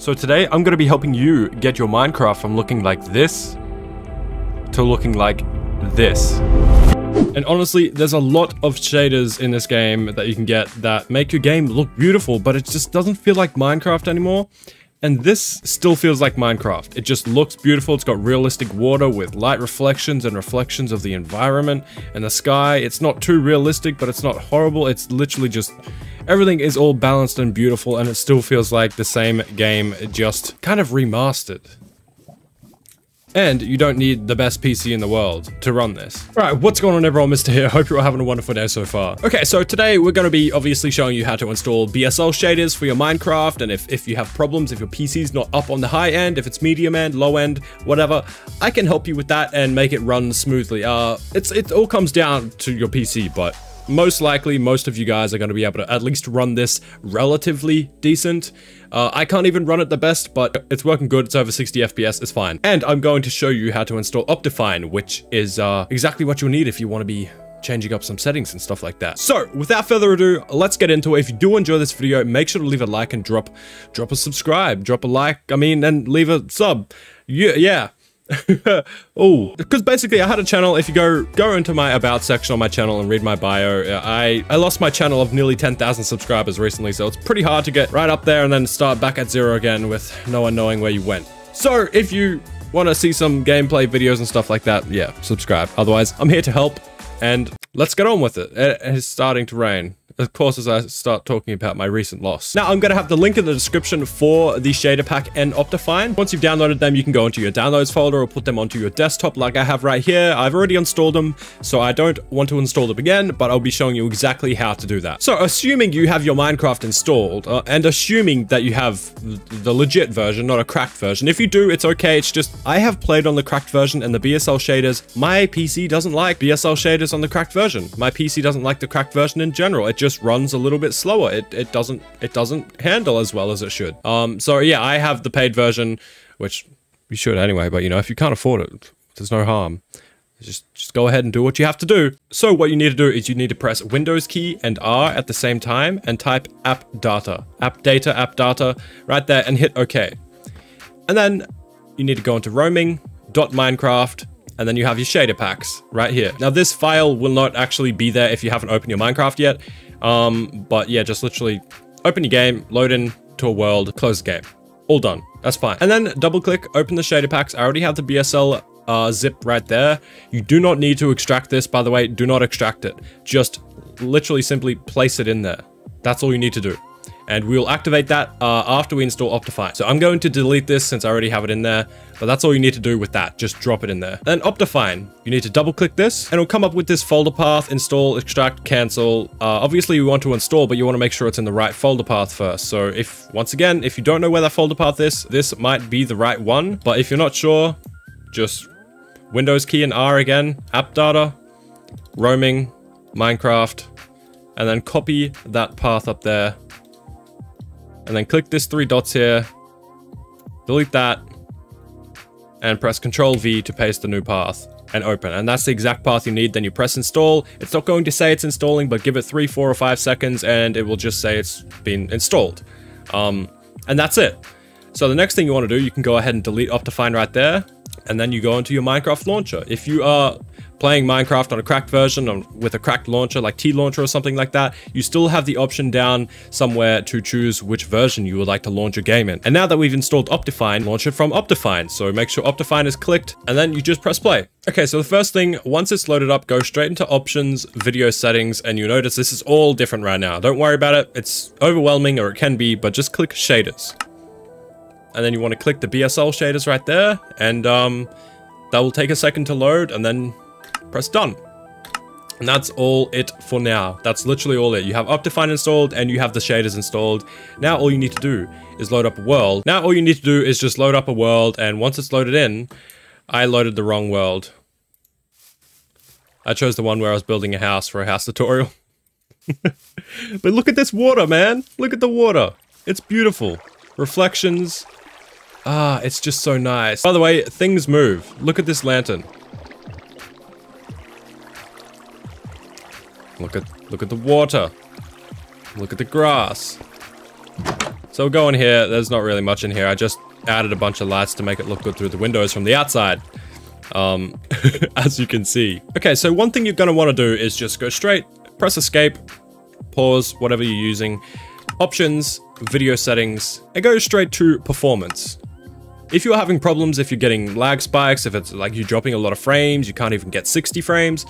So today I'm going to be helping you get your Minecraft from looking like this to looking like this. And honestly, there's a lot of shaders in this game that you can get that make your game look beautiful, but it just doesn't feel like Minecraft anymore. And this still feels like Minecraft. It just looks beautiful. It's got realistic water with light reflections and reflections of the environment and the sky. It's not too realistic, but it's not horrible. It's literally just, everything is all balanced and beautiful, and it still feels like the same game, just kind of remastered. And you don't need the best PC in the world to run this. Alright, what's going on everyone, Mistah here. Hope you're all having a wonderful day so far. Okay, so today we're going to be obviously showing you how to install BSL shaders for your Minecraft, and if you have problems, if your PC's not up on the high end, if it's medium end, low end, whatever, I can help you with that and make it run smoothly. It all comes down to your PC, but most likely, most of you guys are going to be able to at least run this relatively decent. I can't even run it the best, but it's working good. It's over 60 FPS. It's fine. And I'm going to show you how to install Optifine, which is exactly what you'll need if you want to be changing up some settings and stuff like that. So, without further ado, let's get into it. If you do enjoy this video, make sure to leave a like and drop a subscribe. Drop a like, and leave a sub. Yeah. Oh, because basically I had a channel. If you go into my about section on my channel and read my bio, I lost my channel of nearly 10,000 subscribers recently, so it's pretty hard to get right up there and then start back at zero again with no one knowing where you went. So if you want to see some gameplay videos and stuff like that, yeah, subscribe. Otherwise, I'm here to help, and let's get on with it. It is starting to rain, of course, as I start talking about my recent loss. Now, I'm going to have the link in the description for the shader pack and Optifine. Once you've downloaded them, you can go into your downloads folder or put them onto your desktop like I have right here. I've already installed them, so I don't want to install them again, but I'll be showing you exactly how to do that. So, assuming you have your Minecraft installed, and assuming that you have the legit version, not a cracked version. If you do, it's okay. It's just, I have played on the cracked version and the BSL shaders. My PC doesn't like BSL shaders on the cracked version. My PC doesn't like the cracked version in general. It just runs a little bit slower. It doesn't handle as well as it should. So yeah, I have the paid version, which you should anyway, but if you can't afford it, there's no harm. Just go ahead and do what you have to do. So what you need to do is you need to press Windows key and R at the same time and type app data right there and hit OK. And then you need to go into roaming.minecraft, and then you have your shader packs right here. Now this file will not actually be there if you haven't opened your Minecraft yet. But yeah, just literally open your game, load into a world, close the game. All done. That's fine. And then double click, open the shader packs. I already have the BSL zip right there. You do not need to extract this, by the way. Do not extract it. Just literally simply place it in there. That's all you need to do. And we'll activate that after we install Optifine. So I'm going to delete this since I already have it in there, but that's all you need to do with that. Just drop it in there. Then Optifine, you need to double click this and it'll come up with this folder path: install, extract, cancel. Obviously you want to install, but you want to make sure it's in the right folder path first. So once again, if you don't know where that folder path is, this might be the right one. But if you're not sure, just Windows key and R again, app data, roaming, Minecraft, and then copy that path up there. And then click this 3 dots here, delete that, and press Ctrl V to paste the new path and open. And that's the exact path you need. Then you press install. It's not going to say it's installing, but give it 3, 4, or 5 seconds and it will just say it's been installed. And that's it. So the next thing you want to do, you can go ahead and delete Optifine right there. And then you go into your Minecraft launcher. If you are playing Minecraft on a cracked version or with a cracked launcher like T-Launcher or something like that, you still have the option down somewhere to choose which version you would like to launch your game in. And now that we've installed Optifine, launch it from Optifine. So make sure Optifine is clicked and then you just press play. Okay, so the first thing, once it's loaded up, go straight into options, video settings, and you notice this is all different right now. Don't worry about it. It's overwhelming, or it can be, but just click shaders. And then you want to click the BSL shaders right there, and that will take a second to load, and then press done. And that's all it for now. That's literally all it. You have Optifine installed and you have the shaders installed. Now all you need to do is load up a world. Now all you need to do is just load up a world, and once it's loaded in, I loaded the wrong world. I chose the one where I was building a house for a house tutorial. But look at this water, man. Look at the water. It's beautiful. Reflections. Ah, it's just so nice. By the way, things move. Look at this lantern. Look at the water. Look at the grass. So we'll go in here. There's not really much in here. I just added a bunch of lights to make it look good through the windows from the outside. As you can see. Okay, so one thing you're gonna want to do is just go straight, press escape, pause, whatever you're using, options, video settings, and go straight to performance. If you're having problems, if you're getting lag spikes, if it's like you're dropping a lot of frames, you can't even get 60 frames,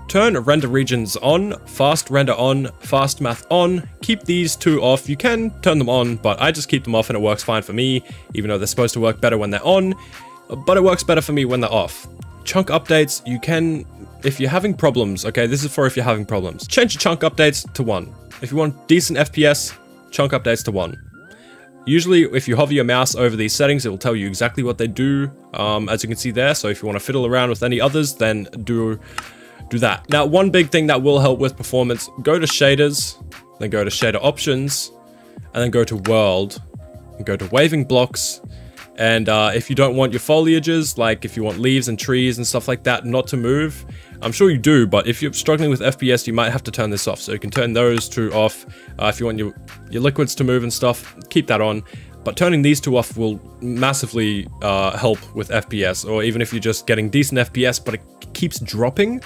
turn render regions on, fast render on, fast math on, keep these two off. You can turn them on, but I just keep them off and it works fine for me, even though they're supposed to work better when they're on, but it works better for me when they're off. Chunk updates, you can, if you're having problems, okay, this is for if you're having problems, change your chunk updates to 1. If you want decent FPS, chunk updates to 1. Usually, if you hover your mouse over these settings, it will tell you exactly what they do, as you can see there. So if you want to fiddle around with any others, then do that. Now, one big thing that will help with performance, go to shaders, then go to shader options, and then go to world, and go to waving blocks. And if you don't want your foliages, like if you want leaves and trees and stuff like that not to move, I'm sure you do, but if you're struggling with FPS, you might have to turn this off. So you can turn those two off. If you want your liquids to move and stuff, keep that on. But turning these two off will massively help with FPS, or even if you're just getting decent FPS, but it keeps dropping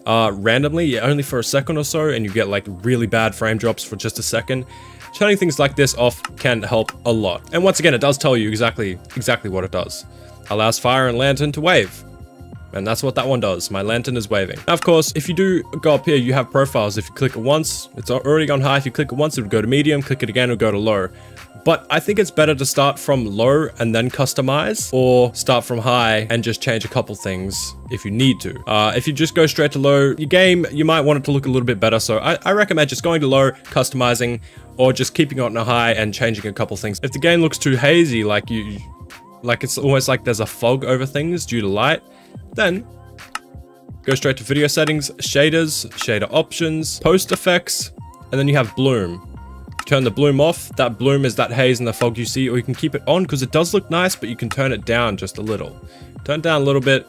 randomly, only for a second or so, and you get like really bad frame drops for just a second. Turning things like this off can help a lot. And once again, it does tell you exactly what it does. Allows fire and lantern to wave. And that's what that one does. My lantern is waving. Now, of course, if you do go up here, you have profiles. If you click it once, it's already gone high. If you click it once, it would go to medium. Click it again, it would go to low. But I think it's better to start from low and then customize, or start from high and just change a couple things if you need to. If you just go straight to low, your game, you might want it to look a little bit better. So I recommend just going to low, customizing, or just keeping it on a high and changing a couple things. If the game looks too hazy, like it's almost like there's a fog over things due to light, then go straight to video settings, shaders, shader options, post effects, and then you have bloom. Turn the bloom off. That bloom is that haze and the fog you see, or you can keep it on because it does look nice, but you can turn it down just a little. Turn it down a little bit.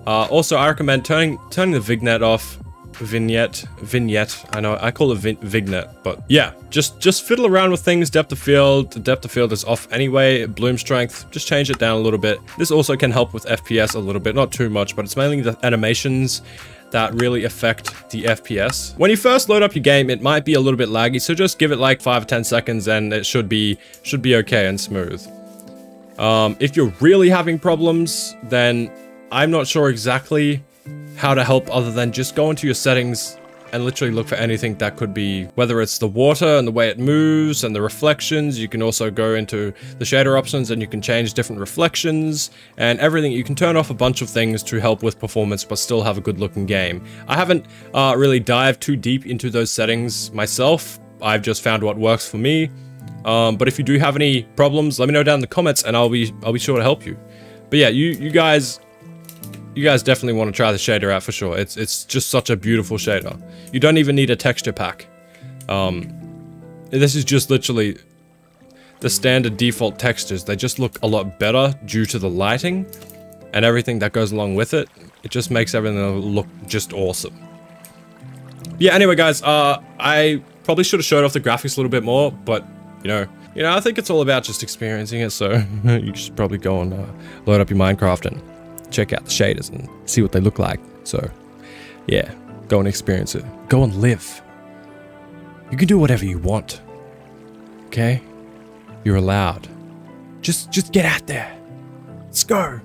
Also, I recommend turning the vignette off. Vignette. I know I call it vignette, but yeah, just fiddle around with things. Depth of field is off anyway. Bloom strength, just change it down a little bit. This also can help with FPS a little bit, not too much, but it's mainly the animations that really affect the FPS. When you first load up your game, it might be a little bit laggy, so just give it like 5 or 10 seconds and it should be okay and smooth. If you're really having problems, then I'm not sure exactly how to help other than just go into your settings and literally look for anything that could be, whether it's the water and the way it moves and the reflections. You can also go into the shader options and you can change different reflections and everything. You can turn off a bunch of things to help with performance but still have a good looking game. I haven't really dived too deep into those settings myself. I've just found what works for me. But if you do have any problems, let me know down in the comments and I'll be sure to help you. But yeah, you guys definitely want to try the shader out for sure. It's just such a beautiful shader. You don't even need a texture pack. This is just literally the standard default textures. They just look a lot better due to the lighting and everything that goes along with it. It just makes everything look just awesome. Yeah, anyway guys, I probably should have showed off the graphics a little bit more, but you know, I think it's all about just experiencing it, so you should probably go and load up your Minecraft and check out the shaders and see what they look like. So yeah, go and experience it. Go and live. You can do whatever you want. Okay? You're allowed. Just get out there. Let's go.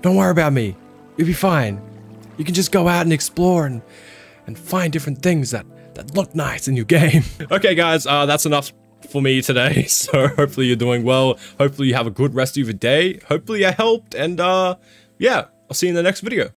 Don't worry about me. You'll be fine. You can just go out and explore and find different things that look nice in your game. Okay guys, that's enough for me today. So hopefully you're doing well. Hopefully you have a good rest of your day. Hopefully I helped, and yeah, I'll see you in the next video.